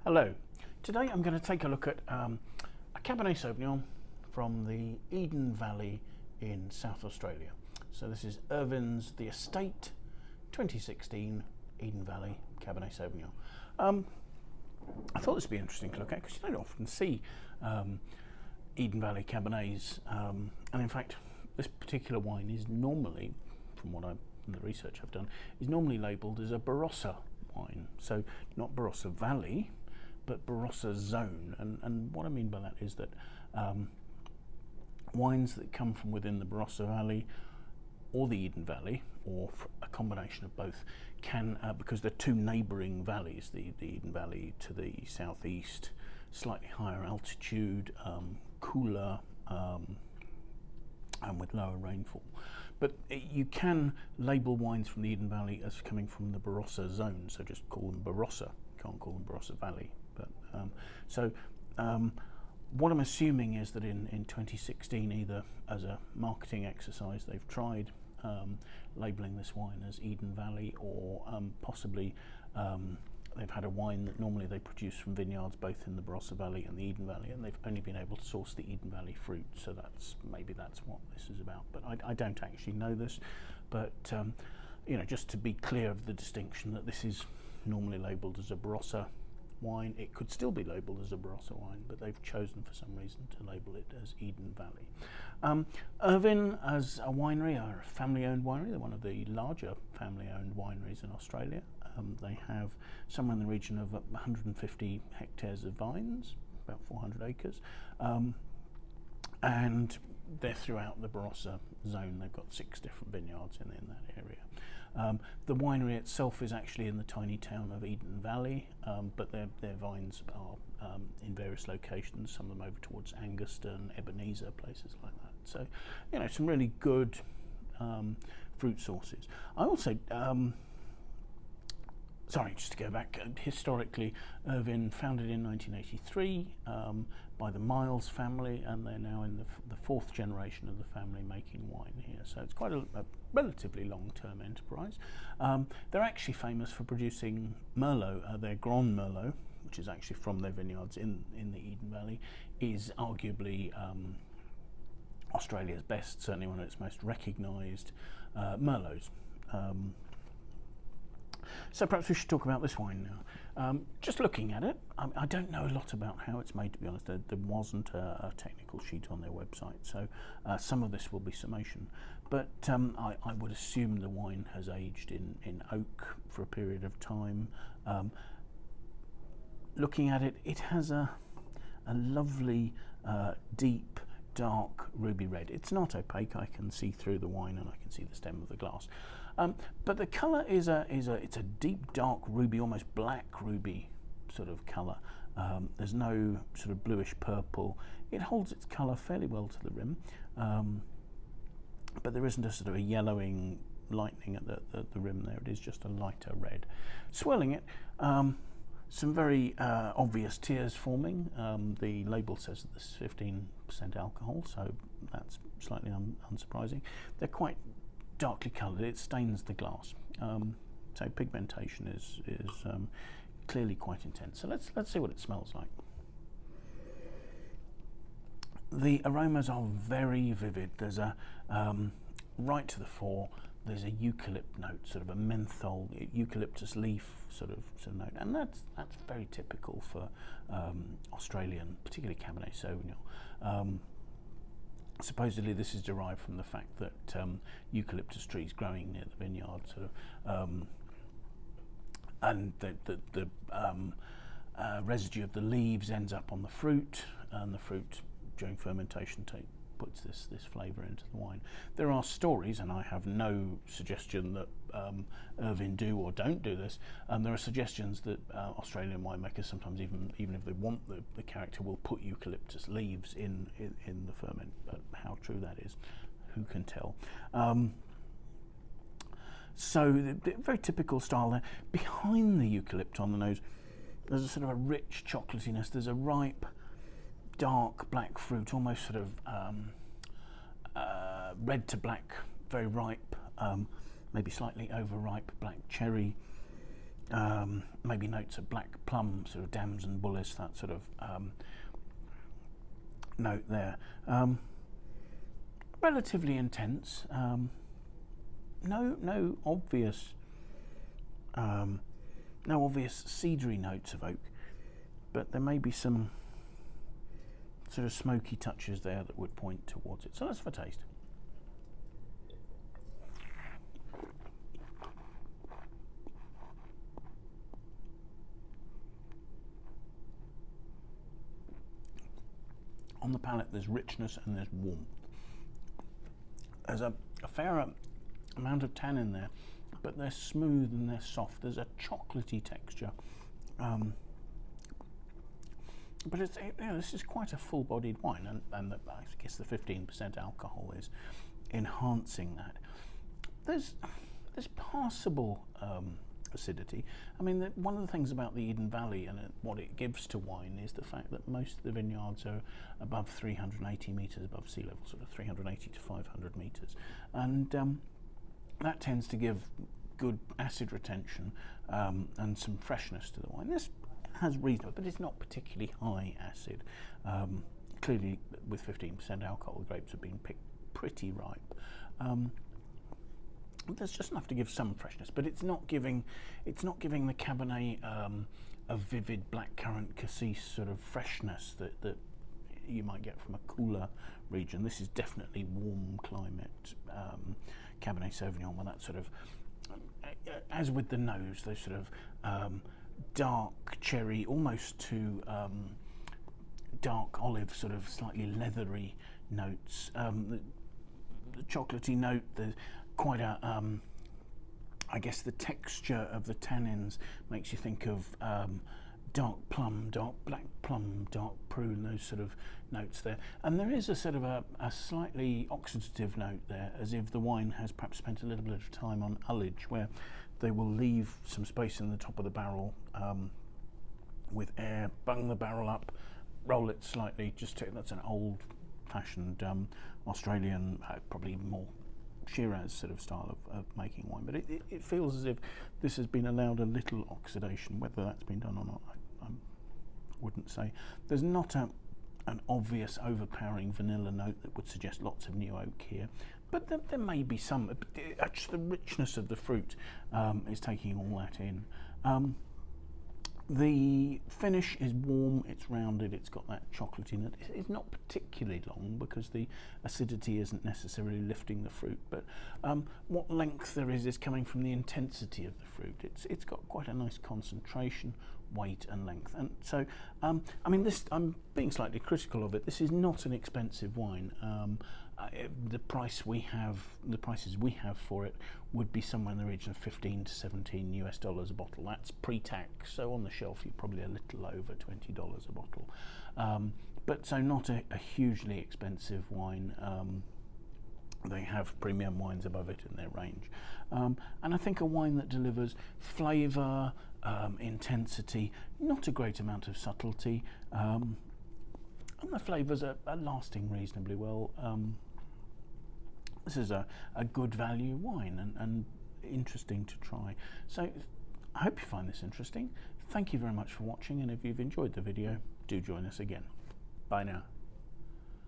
Hello. Today I'm going to take a look at a Cabernet Sauvignon from the Eden Valley in South Australia. So this is Irvine's The Estate 2016 Eden Valley Cabernet Sauvignon. I thought this would be interesting to look at because you don't often see Eden Valley Cabernets, and in fact this particular wine is normally, from the research I've done, is normally labelled as a Barossa wine. So not Barossa Valley, but Barossa Zone. And what I mean by that is that wines that come from within the Barossa Valley or the Eden Valley, or a combination of both, can, because they're two neighbouring valleys, the Eden Valley to the southeast, slightly higher altitude, cooler, and with lower rainfall. But you can label wines from the Eden Valley as coming from the Barossa Zone, so just call them Barossa, can't call them Barossa Valley. But what I'm assuming is that in 2016, either as a marketing exercise, they've tried labelling this wine as Eden Valley, or possibly they've had a wine that normally they produce from vineyards both in the Barossa Valley and the Eden Valley, and they've only been able to source the Eden Valley fruit. So maybe that's what this is about. But I don't actually know this. But just to be clear of the distinction, that this is normally labelled as a Barossa wine. It could still be labelled as a Barossa wine, but they've chosen for some reason to label it as Eden Valley. Irvine, as a winery, are a family-owned winery. They're one of the larger family-owned wineries in Australia. They have somewhere in the region of 150 hectares of vines, about 400 acres, and they're throughout the Barossa Zone. They've got 6 different vineyards in that area. The winery itself is actually in the tiny town of Eden Valley, but their vines are in various locations, some of them over towards Anguston, Ebenezer, places like that. So, some really good fruit sources. I also, just to go back, historically, Irvine founded in 1983 by the Miles family, and they're now in the 4th generation of the family making wine here. So it's quite a relatively long-term enterprise. They're actually famous for producing Merlot. Their Grand Merlot, which is actually from their vineyards in the Eden Valley, is arguably Australia's best, certainly one of its most recognised Merlots. So perhaps we should talk about this wine now. Just looking at it, I don't know a lot about how it's made, to be honest. There wasn't a technical sheet on their website, so some of this will be summation. But I would assume the wine has aged in oak for a period of time. Looking at it, it has a lovely, deep, dark ruby red. It's not opaque. I can see through the wine and I can see the stem of the glass. But the colour it's a deep dark ruby, almost black ruby sort of colour. There's no sort of bluish purple. It holds its colour fairly well to the rim, but there isn't a sort of a yellowing lightning at the rim there. It is just a lighter red. Swirling it, some very obvious tears forming. The label says that this is 15% alcohol, so that's slightly unsurprising. They're quite darkly coloured. It stains the glass, so pigmentation is clearly quite intense. So let's see what it smells like. The aromas are very vivid. There's a right to the fore. There's a eucalypt note, sort of a menthol, eucalyptus leaf sort of note, and that's very typical for Australian, particularly Cabernet Sauvignon. Supposedly this is derived from the fact that eucalyptus trees growing near the vineyard, and the residue of the leaves ends up on the fruit, and the fruit during fermentation puts this flavour into the wine. There are stories, and I have no suggestion that Irvine do or don't do this. There are suggestions that Australian winemakers sometimes, even if they want the character, will put eucalyptus leaves in the ferment. But how true that is, who can tell? So the very typical style there. Behind the eucalypt on the nose, there's a sort of a rich chocolatiness. There's a ripe, dark black fruit, almost sort of red to black, very ripe, maybe slightly overripe black cherry, maybe notes of black plum, sort of dams and bullis, that sort of note there. Relatively intense. No obvious cedary notes of oak, but there may be some sort of smoky touches there that would point towards it. So let's have a taste. On the palate, there's richness and there's warmth. There's a fair amount of tannin there, but they're smooth and they're soft. There's a chocolatey texture. But it's, this is quite a full-bodied wine, and I guess the 15% alcohol is enhancing that. There's passable acidity. I mean, one of the things about the Eden Valley and what it gives to wine is the fact that most of the vineyards are above 380 metres above sea level, sort of 380 to 500 metres, and that tends to give good acid retention and some freshness to the wine. This has reasonable, but it's not particularly high acid. Clearly, with 15% alcohol, the grapes have been picked pretty ripe. There's just enough to give some freshness, but it's not giving the Cabernet a vivid blackcurrant cassis sort of freshness that you might get from a cooler region. This is definitely warm climate Cabernet Sauvignon, with that sort of, as with the nose, those sort of dark cherry, almost to dark olive, sort of slightly leathery notes. The chocolatey note, the quite a, I guess the texture of the tannins makes you think of dark plum, dark black plum, dark prune, those sort of notes there. And there is a sort of a slightly oxidative note there, as if the wine has perhaps spent a little bit of time on ullage, where they will leave some space in the top of the barrel with air, bung the barrel up, roll it slightly, that's an old-fashioned Australian, probably more Shiraz sort of style of making wine, but it feels as if this has been allowed a little oxidation. Whether that's been done or not, I wouldn't say. There's not an obvious overpowering vanilla note that would suggest lots of new oak here, but there may be some. Actually, the richness of the fruit is taking all that in. The finish is warm, it's rounded, it's got that chocolatey note. It's not particularly long because the acidity isn't necessarily lifting the fruit, but what length there is coming from the intensity of the fruit. It's got quite a nice concentration, weight and length. And so, I mean, I'm being slightly critical of it. This is not an expensive wine. The prices we have for it would be somewhere in the region of $15 to $17 US a bottle. That's pre-tax, so on the shelf you're probably a little over $20 a bottle. But so not a hugely expensive wine. They have premium wines above it in their range. And I think a wine that delivers flavour, intensity, not a great amount of subtlety, and the flavours are lasting reasonably well. This is a good value wine and interesting to try. So I hope you find this interesting. Thank you very much for watching, and if you've enjoyed the video, do join us again. Bye now.